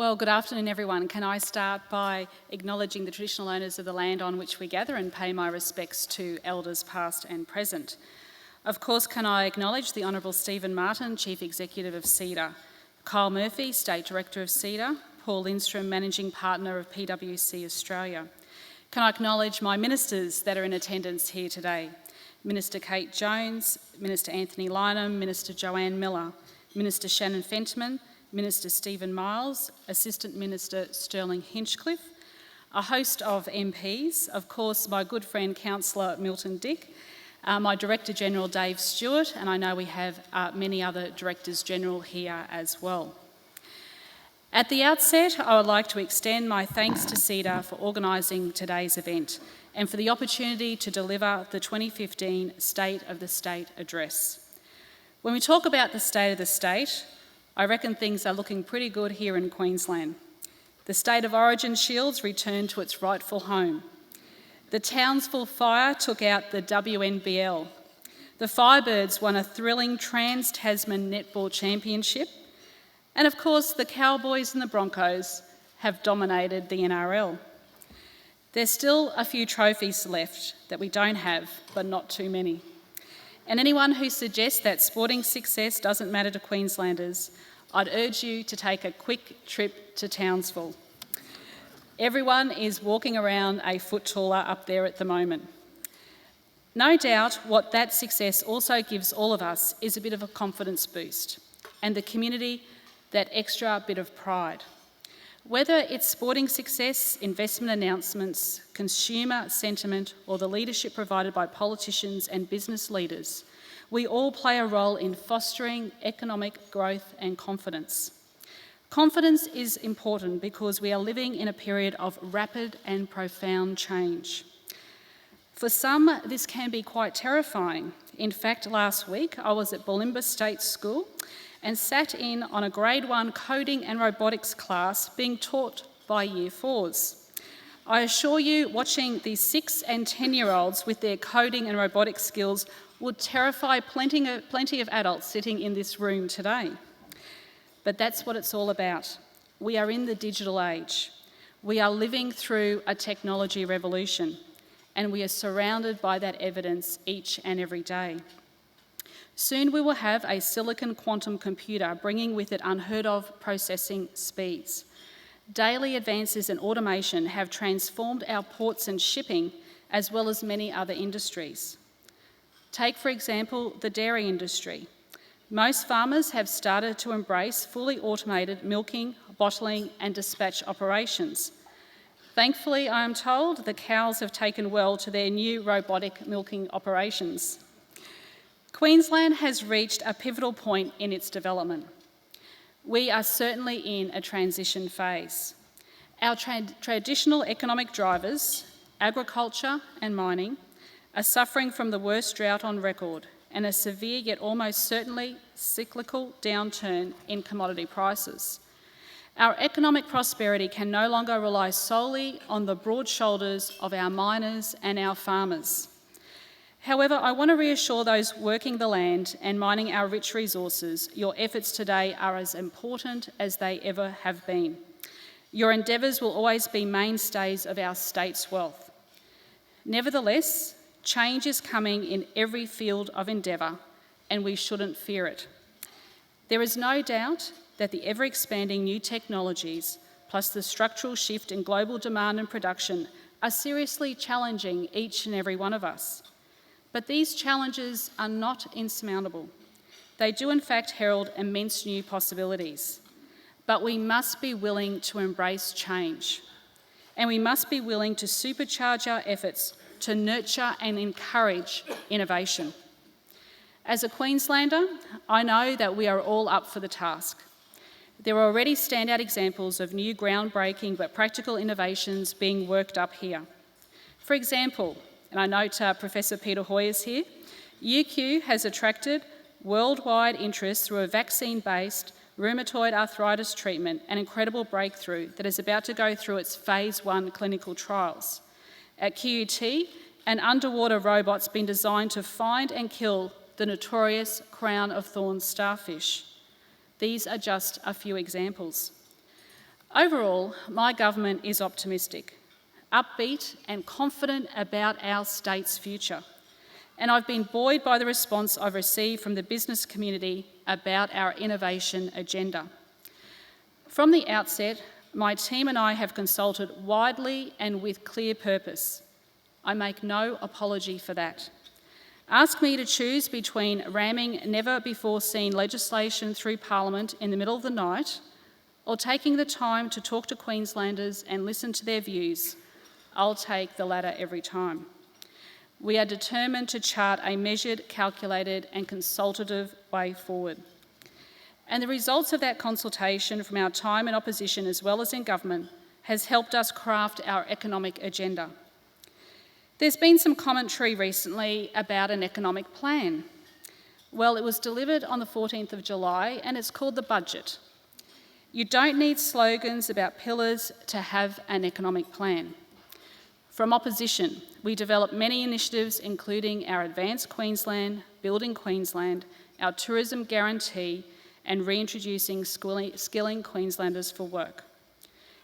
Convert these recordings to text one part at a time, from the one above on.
Well, good afternoon, everyone. Can I start by acknowledging the traditional owners of the land on which we gather and pay my respects to elders past and present. Of course, can I acknowledge the Honourable Stephen Martin, Chief Executive of CEDA, Kyle Murphy, State Director of CEDA, Paul Lindstrom, Managing Partner of PwC Australia. Can I acknowledge my ministers that are in attendance here today? Minister Kate Jones, Minister Anthony Lynham, Minister Joanne Miller, Minister Shannon Fentman, Minister Stephen Miles, Assistant Minister Sterling Hinchcliffe, a host of MPs, of course my good friend Councillor Milton Dick, my Director General Dave Stewart, and I know we have many other Directors General here as well. At the outset, I would like to extend my thanks to CEDA for organising today's event and for the opportunity to deliver the 2015 State of the State Address. When we talk about the state of the state, I reckon things are looking pretty good here in Queensland. The State of Origin shields returned to its rightful home. The Townsville fire took out the WNBL. The Firebirds won a thrilling Trans-Tasman Netball Championship. And of course, the Cowboys and the Broncos have dominated the NRL. There's still a few trophies left that we don't have, but not too many. And anyone who suggests that sporting success doesn't matter to Queenslanders, I'd urge you to take a quick trip to Townsville. Everyone is walking around a foot taller up there at the moment. No doubt what that success also gives all of us is a bit of a confidence boost, and the community that extra bit of pride. Whether it's sporting success, investment announcements, consumer sentiment, or the leadership provided by politicians and business leaders, we all play a role in fostering economic growth and confidence. Confidence is important because we are living in a period of rapid and profound change. For some, this can be quite terrifying. In fact, last week I was at Bulimba State School and sat in on a Grade 1 coding and robotics class being taught by Year 4s. I assure you, watching these 6 and 10-year-olds with their coding and robotics skills would terrify plenty of adults sitting in this room today. But that's what it's all about. We are in the digital age. We are living through a technology revolution, and we are surrounded by that evidence each and every day. Soon we will have a silicon quantum computer bringing with it unheard of processing speeds. Daily advances in automation have transformed our ports and shipping, as well as many other industries. Take, for example, the dairy industry. Most farmers have started to embrace fully automated milking, bottling and dispatch operations. Thankfully, I am told, the cows have taken well to their new robotic milking operations. Queensland has reached a pivotal point in its development. We are certainly in a transition phase. Our traditional economic drivers, agriculture and mining, are suffering from the worst drought on record and a severe yet almost certainly cyclical downturn in commodity prices. Our economic prosperity can no longer rely solely on the broad shoulders of our miners and our farmers. However, I want to reassure those working the land and mining our rich resources, your efforts today are as important as they ever have been. Your endeavours will always be mainstays of our state's wealth. Nevertheless, change is coming in every field of endeavour, and we shouldn't fear it. There is no doubt that the ever-expanding new technologies, plus the structural shift in global demand and production, are seriously challenging each and every one of us. But these challenges are not insurmountable. They do in fact herald immense new possibilities. But we must be willing to embrace change. And we must be willing to supercharge our efforts to nurture and encourage innovation. As a Queenslander, I know that we are all up for the task. There are already standout examples of new groundbreaking but practical innovations being worked up here. For example, and I note Professor Peter Hoy is here, UQ has attracted worldwide interest through a vaccine-based rheumatoid arthritis treatment, an incredible breakthrough that is about to go through its phase 1 clinical trials. At QUT, an underwater robot's been designed to find and kill the notorious crown of thorns starfish. These are just a few examples. Overall, my government is optimistic, upbeat and confident about our state's future. And I've been buoyed by the response I've received from the business community about our innovation agenda. From the outset, my team and I have consulted widely and with clear purpose. I make no apology for that. Ask me to choose between ramming never-before-seen legislation through Parliament in the middle of the night or taking the time to talk to Queenslanders and listen to their views. I'll take the latter every time. We are determined to chart a measured, calculated and consultative way forward. And the results of that consultation from our time in opposition as well as in government has helped us craft our economic agenda. There's been some commentary recently about an economic plan. Well, it was delivered on the 14th of July and it's called the budget. You don't need slogans about pillars to have an economic plan. From opposition, we developed many initiatives including our Advanced Queensland, Building Queensland, our Tourism Guarantee and reintroducing skilling Queenslanders for work.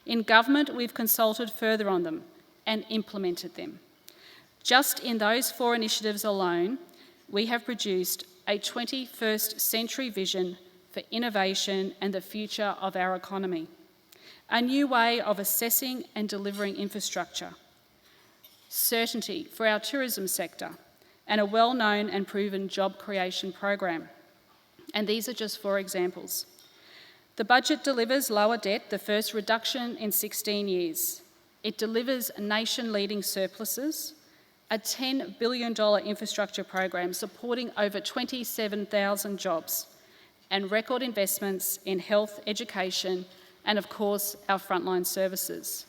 In government, we've consulted further on them and implemented them. Just in those 4 initiatives alone, we have produced a 21st century vision for innovation and the future of our economy, a new way of assessing and delivering infrastructure, certainty for our tourism sector, and a well-known and proven job creation program. And these are just 4 examples. The budget delivers lower debt, the first reduction in 16 years. It delivers nation-leading surpluses, a $10 billion infrastructure program supporting over 27,000 jobs, and record investments in health, education, and of course, our frontline services.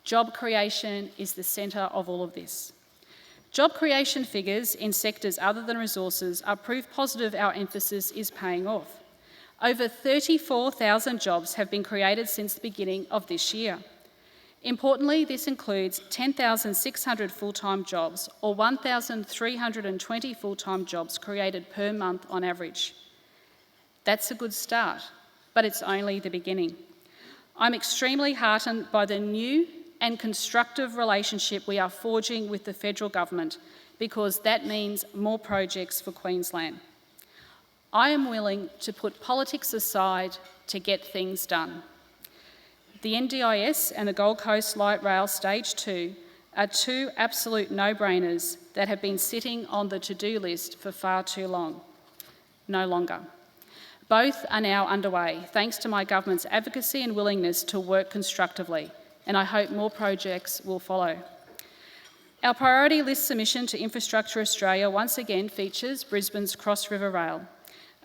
Job creation is the centre of all of this. Job creation figures in sectors other than resources are proof positive our emphasis is paying off. Over 34,000 jobs have been created since the beginning of this year. Importantly, this includes 10,600 full-time jobs or 1,320 full-time jobs created per month on average. That's a good start, but it's only the beginning. I'm extremely heartened by the new and constructive relationship we are forging with the federal government because that means more projects for Queensland. I am willing to put politics aside to get things done. The NDIS and the Gold Coast Light Rail Stage 2 are 2 absolute no-brainers that have been sitting on the to-do list for far too long. No longer. Both are now underway, thanks to my government's advocacy and willingness to work constructively, and I hope more projects will follow. Our priority list submission to Infrastructure Australia once again features Brisbane's Cross River Rail,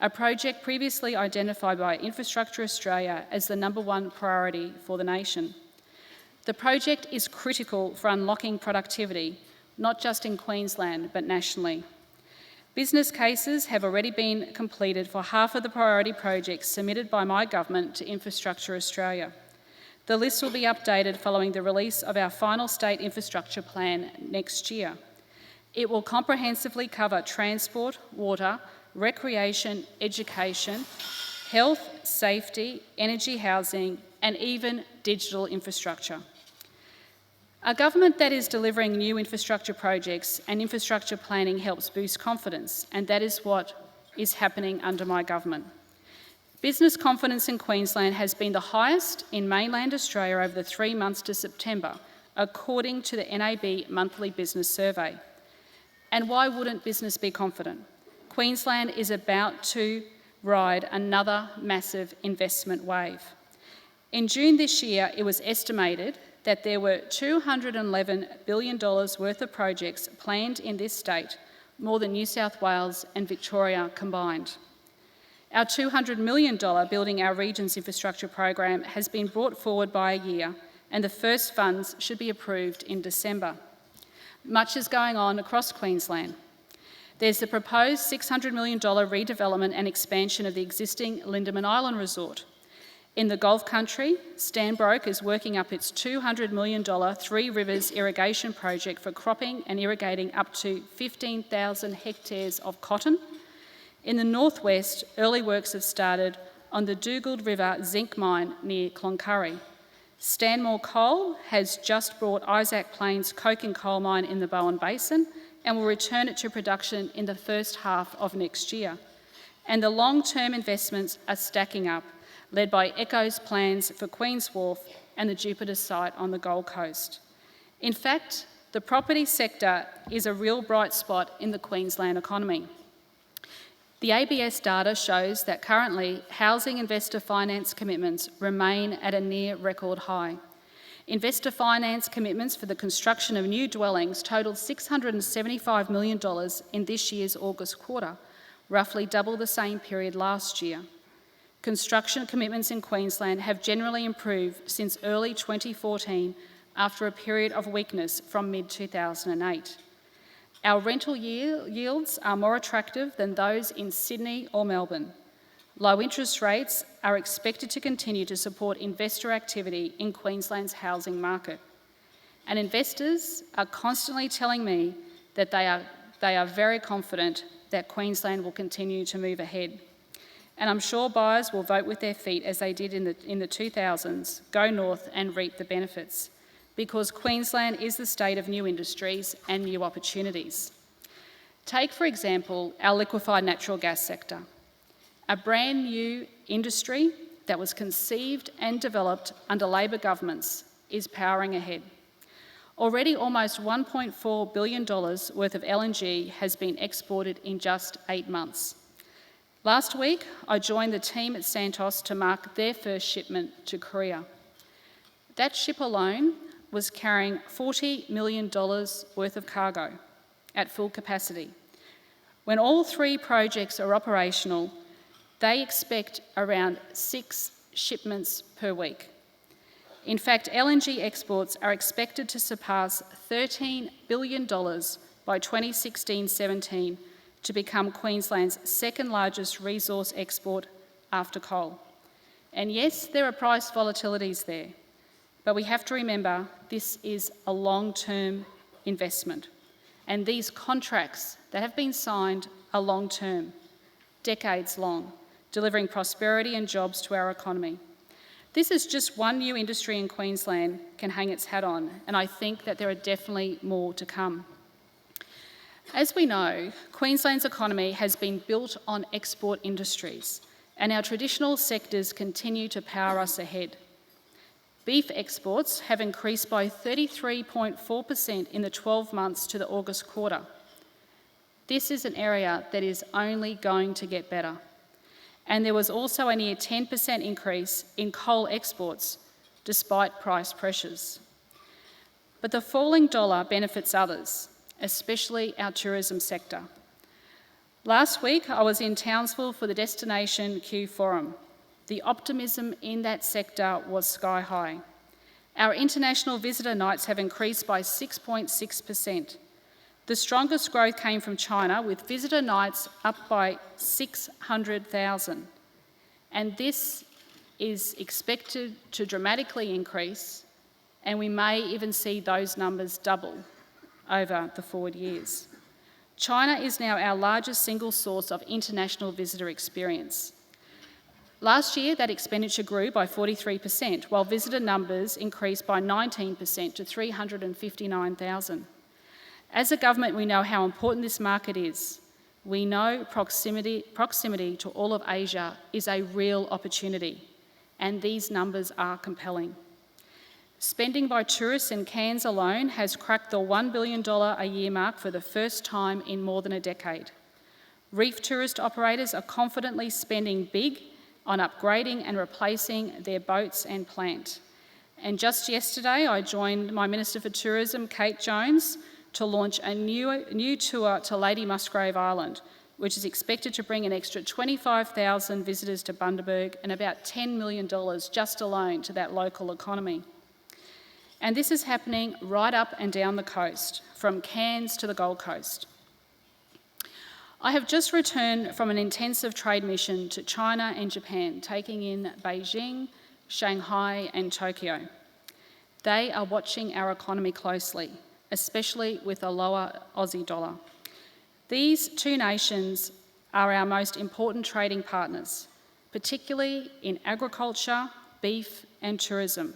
a project previously identified by Infrastructure Australia as the #1 priority for the nation. The project is critical for unlocking productivity, not just in Queensland, but nationally. Business cases have already been completed for half of the priority projects submitted by my government to Infrastructure Australia. The list will be updated following the release of our final state infrastructure plan next year. It will comprehensively cover transport, water, recreation, education, health, safety, energy, housing, and even digital infrastructure. A government that is delivering new infrastructure projects and infrastructure planning helps boost confidence, and that is what is happening under my government. Business confidence in Queensland has been the highest in mainland Australia over the 3 months to September, according to the NAB monthly business survey. And why wouldn't business be confident? Queensland is about to ride another massive investment wave. In June this year, it was estimated that there were $211 billion worth of projects planned in this state, more than New South Wales and Victoria combined. Our $200 million Building Our Regions infrastructure program has been brought forward by a year, and the first funds should be approved in December. Much is going on across Queensland. There's the proposed $600 million redevelopment and expansion of the existing Lindeman Island resort. In the Gulf Country, Stanbroke is working up its $200 million Three Rivers irrigation project for cropping and irrigating up to 15,000 hectares of cotton. In the northwest, early works have started on the Dugald River zinc mine near Cloncurry, Stanmore Coal has just brought Isaac Plains coking coal mine in the Bowen Basin and will return it to production in the first half of next year. And the long-term investments are stacking up, led by Echo's plans for Queen's Wharf and the Jupiter site on the Gold Coast. In fact, the property sector is a real bright spot in the Queensland economy. The ABS data shows that currently housing investor finance commitments remain at a near record high. Investor finance commitments for the construction of new dwellings totaled $675 million in this year's August quarter, roughly double the same period last year. Construction commitments in Queensland have generally improved since early 2014 after a period of weakness from mid-2008. Our rental yields are more attractive than those in Sydney or Melbourne. Low interest rates are expected to continue to support investor activity in Queensland's housing market. And investors are constantly telling me that they are very confident that Queensland will continue to move ahead. And I'm sure buyers will vote with their feet as they did in the 2000s, go north and reap the benefits, because Queensland is the state of new industries and new opportunities. Take, for example, our liquefied natural gas sector, a brand new industry that was conceived and developed under Labor governments is powering ahead. Already almost $1.4 billion worth of LNG has been exported in just 8 months. Last week, I joined the team at Santos to mark their first shipment to Korea. That ship alone was carrying $40 million worth of cargo at full capacity. When all 3 projects are operational, they expect around 6 shipments per week. In fact, LNG exports are expected to surpass $13 billion by 2016-17 to become Queensland's second largest resource export after coal. And yes, there are price volatilities there, but we have to remember this is a long-term investment. And these contracts that have been signed are long-term, decades long, delivering prosperity and jobs to our economy. This is just one new industry in Queensland can hang its hat on, and I think that there are definitely more to come. As we know, Queensland's economy has been built on export industries, and our traditional sectors continue to power us ahead. Beef exports have increased by 33.4% in the 12 months to the August quarter. This is an area that is only going to get better. And there was also a near 10% increase in coal exports, despite price pressures. But the falling dollar benefits others, especially our tourism sector. Last week, I was in Townsville for the Destination Q Forum. The optimism in that sector was sky high. Our international visitor nights have increased by 6.6%. The strongest growth came from China, with visitor nights up by 600,000. And this is expected to dramatically increase, and we may even see those numbers double over the forward years. China is now our largest single source of international visitor experience. Last year, that expenditure grew by 43%, while visitor numbers increased by 19% to 359,000. As a government, we know how important this market is. We know proximity to all of Asia is a real opportunity, and these numbers are compelling. Spending by tourists in Cairns alone has cracked the $1 billion a year mark for the first time in more than a decade. Reef tourist operators are confidently spending big on upgrading and replacing their boats and plant. And just yesterday, I joined my Minister for Tourism, Kate Jones, to launch a new tour to Lady Musgrave Island, which is expected to bring an extra 25,000 visitors to Bundaberg and about $10 million just alone to that local economy. And this is happening right up and down the coast, from Cairns to the Gold Coast. I have just returned from an intensive trade mission to China and Japan, taking in Beijing, Shanghai and Tokyo. They are watching our economy closely, especially with a lower Aussie dollar. These 2 nations are our most important trading partners, particularly in agriculture, beef and tourism.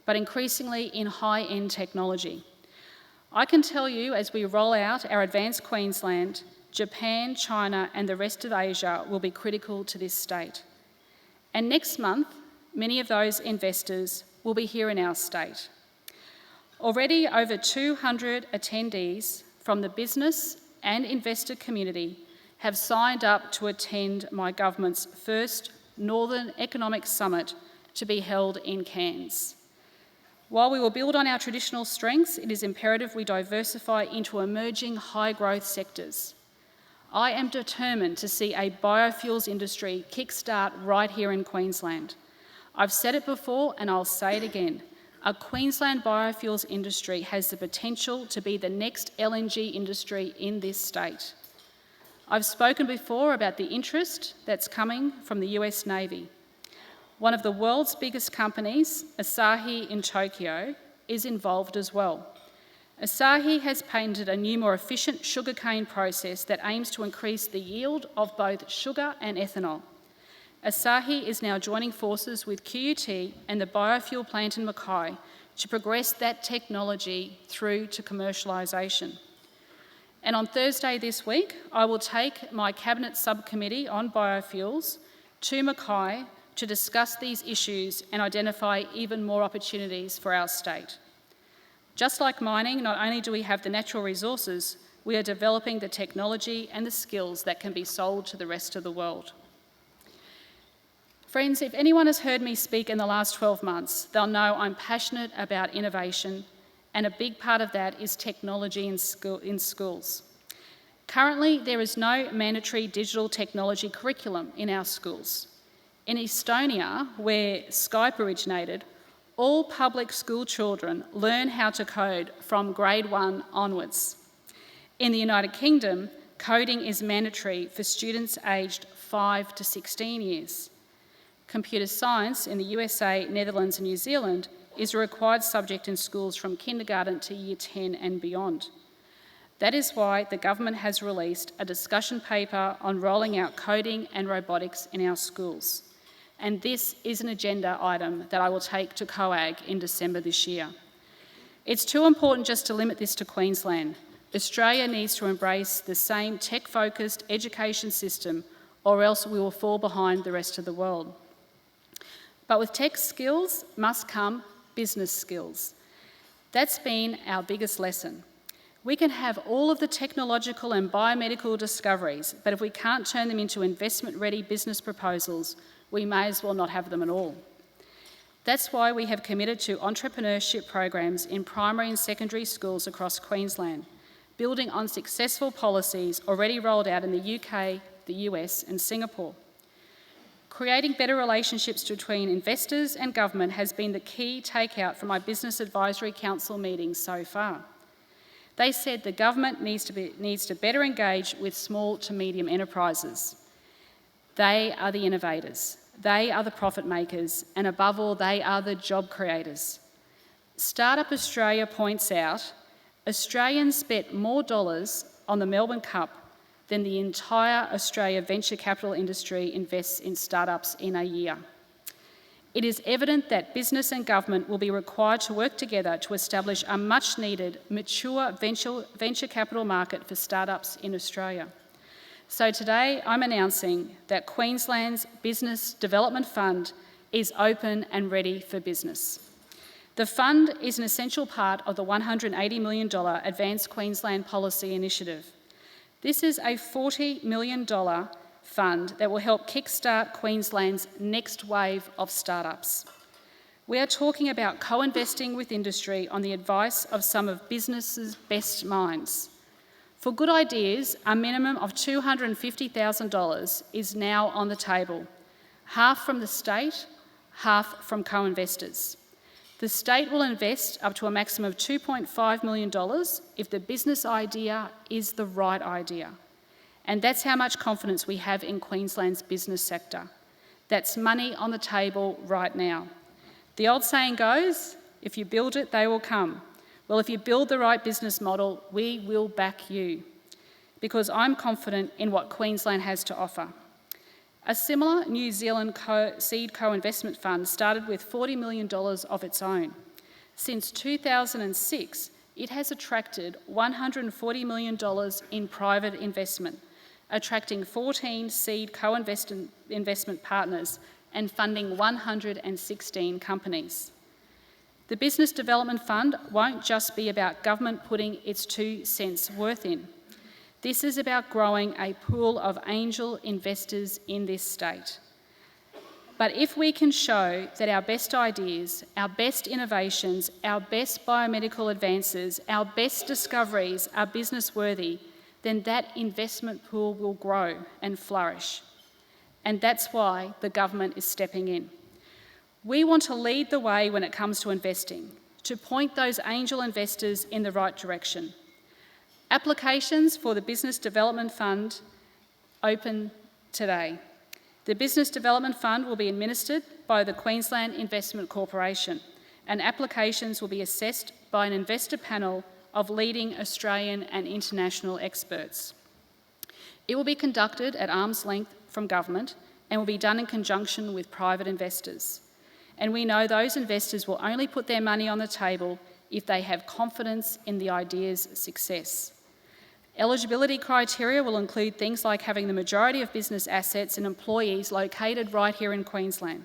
but increasingly in high-end technology. I can tell you, as we roll out our advanced Queensland, Japan, China and the rest of Asia will be critical to this state. And next month, many of those investors will be here in our state. Already over 200 attendees from the business and investor community have signed up to attend my government's first Northern Economic Summit to be held in Cairns. While we will build on our traditional strengths, it is imperative we diversify into emerging high-growth sectors. I am determined to see a biofuels industry kickstart right here in Queensland. I've said it before and I'll say it again. A Queensland biofuels industry has the potential to be the next LNG industry in this state. I've spoken before about the interest that's coming from the US Navy. One of the world's biggest companies, Asahi in Tokyo, is involved as well. Asahi has patented a new, more efficient sugarcane process that aims to increase the yield of both sugar and ethanol. Asahi is now joining forces with QUT and the biofuel plant in Mackay to progress that technology through to commercialisation. And on Thursday this week, I will take my Cabinet Subcommittee on Biofuels to Mackay to discuss these issues and identify even more opportunities for our state. Just like mining, not only do we have the natural resources, we are developing the technology and the skills that can be sold to the rest of the world. Friends, if anyone has heard me speak in the last 12 months, they'll know I'm passionate about innovation, and a big part of that is technology in schools. Currently, there is no mandatory digital technology curriculum in our schools. In Estonia, where Skype originated, all public school children learn how to code from grade 1 onwards. In the United Kingdom, coding is mandatory for students aged 5 to 16 years. Computer science in the USA, Netherlands and New Zealand is a required subject in schools from kindergarten to year 10 and beyond. That is why the government has released a discussion paper on rolling out coding and robotics in our schools. And this is an agenda item that I will take to COAG in December this year. It's too important just to limit this to Queensland. Australia needs to embrace the same tech-focused education system, or else we will fall behind the rest of the world. But with tech skills must come business skills. That's been our biggest lesson. We can have all of the technological and biomedical discoveries, but if we can't turn them into investment-ready business proposals, we may as well not have them at all. That's why we have committed to entrepreneurship programs in primary and secondary schools across Queensland, building on successful policies already rolled out in the UK, the US and Singapore. Creating better relationships between investors and government has been the key takeout from my Business Advisory Council meetings so far. They said the government needs to better engage with small to medium enterprises. They are the innovators, they are the profit makers, and above all, they are the job creators. Startup Australia points out, Australians spent more dollars on the Melbourne Cup than the entire Australia venture capital industry invests in startups in a year. It is evident that business and government will be required to work together to establish a much-needed, mature venture capital market for startups in Australia. So today, I'm announcing that Queensland's Business Development Fund is open and ready for business. The fund is an essential part of the $180 million Advanced Queensland Policy Initiative. This is a $40 million fund that will help kickstart Queensland's next wave of startups. We are talking about co-investing with industry on the advice of some of business's best minds. For good ideas, a minimum of $250,000 is now on the table, half from the state, half from co-investors. The state will invest up to a maximum of $2.5 million if the business idea is the right idea. And that's how much confidence we have in Queensland's business sector. That's money on the table right now. The old saying goes, if you build it, they will come. Well, if you build the right business model, we will back you, because I'm confident in what Queensland has to offer. A similar New Zealand seed co-investment fund started with $40 million of its own. Since 2006, it has attracted $140 million in private investment, attracting 14 seed co-investment partners and funding 116 companies. The Business Development Fund won't just be about government putting its 2 cents worth in. This is about growing a pool of angel investors in this state. But if we can show that our best ideas, our best innovations, our best biomedical advances, our best discoveries are business-worthy, then that investment pool will grow and flourish. And that's why the government is stepping in. We want to lead the way when it comes to investing, to point those angel investors in the right direction. Applications for the Business Development Fund open today. The Business Development Fund will be administered by the Queensland Investment Corporation, and applications will be assessed by an investor panel of leading Australian and international experts. It will be conducted at arm's length from government and will be done in conjunction with private investors. And we know those investors will only put their money on the table if they have confidence in the idea's success. Eligibility criteria will include things like having the majority of business assets and employees located right here in Queensland.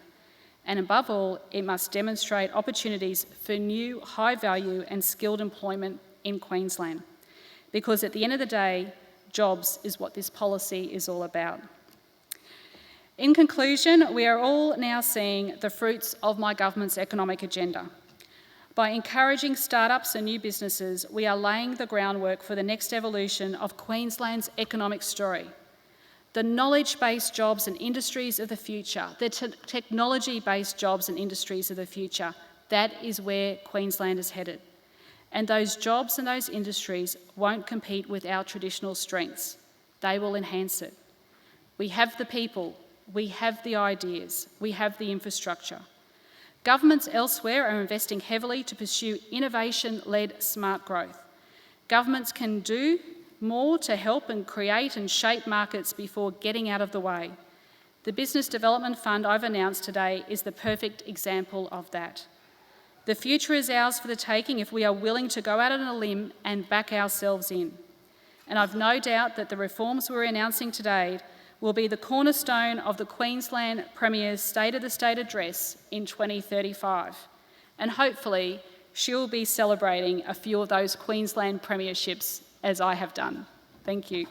And above all, it must demonstrate opportunities for new, high-value and skilled employment in Queensland. Because at the end of the day, jobs is what this policy is all about. In conclusion, we are all now seeing the fruits of my government's economic agenda. By encouraging startups and new businesses, we are laying the groundwork for the next evolution of Queensland's economic story. The knowledge-based jobs and industries of the future, the technology-based jobs and industries of the future, that is where Queensland is headed. And those jobs and those industries won't compete with our traditional strengths. They will enhance it. We have the people, we have the ideas, we have the infrastructure. Governments elsewhere are investing heavily to pursue innovation-led smart growth. Governments can do more to help and create and shape markets before getting out of the way. The Business Development Fund I've announced today is the perfect example of that. The future is ours for the taking if we are willing to go out on a limb and back ourselves in. And I've no doubt that the reforms we're announcing today will be the cornerstone of the Queensland Premier's State of the State address in 2035. And hopefully, she'll be celebrating a few of those Queensland premierships as I have done. Thank you.